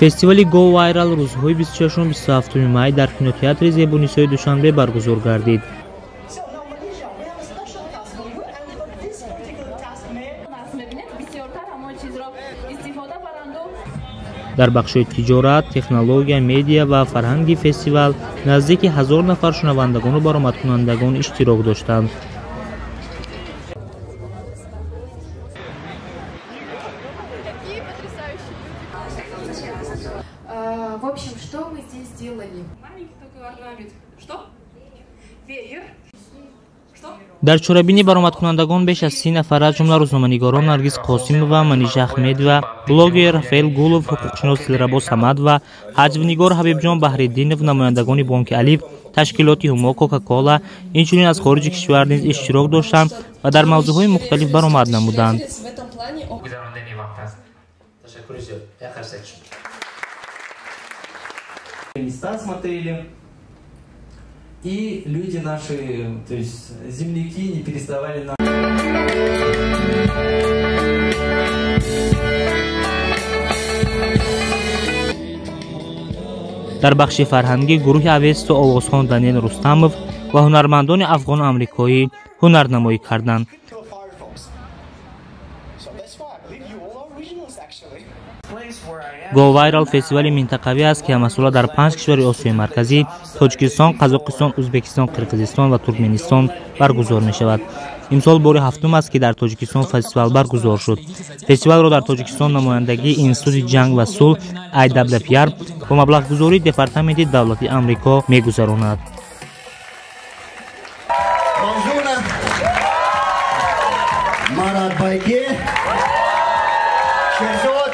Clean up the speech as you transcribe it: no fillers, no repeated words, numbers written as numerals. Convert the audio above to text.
фестивали Go Viral рӯзҳои 26-27 май дар кинотеатри Зебунисои Душанбе баргузор гардид. дар бахшҳои тиҷорат, технология, медиа ва фарҳанги фестивал наздики 1000 нафар шунавандагону баромадкунандагон иштирок доштанд. В общем, что мы здесь делали? Маленький такой орнамент. Что? Веер. Что? дар чорабини баромадкунандагон беш аз 30 нафар аз ҷумла рӯзноманигорон Наргиз Қосимова, Маниша Ахмедова, блогер Рафаэл Гулов, ҳуқуқшинос Дилрабо Самадова, ҳаҷвнигор Ҳабибҷон Баҳриддинов, намояндагони Бонки Алиф, ташкилоти Ҳумо, Кока-Кола, инчунин аз хориҷи кишвар низ иштирок доштанд ва дар мавзӯъҳои мухталиф баромад намуданд. Места смотрели, и люди наши, то есть земляки, не переставали нам. дар бахши фарҳангӣ гурӯҳи Авесту Овозхон Даниэл Рустамов ва ҳунармандони афғону-амрикоӣ ҳунарнамоӣ карданд. Go Viral фестивали минтақавӣ аст ки ҳамасола дар 5 кишвари Осиёи Марказӣ, Тоҷикистон, Қазоқистон, Ӯзбекистон, Қирғизистон ва Туркменистон баргузор мешавад. имсол бори ҳафтум аст ки дар Тоҷикистон фестивал баргузор шуд. Фестивалро дар Тоҷикистон намояндагии Институти ҷанг ва сулҳ IWPR бо маблағгузории Департаменти давлати Амрико мегузаронад. Марат Байге, Шерзод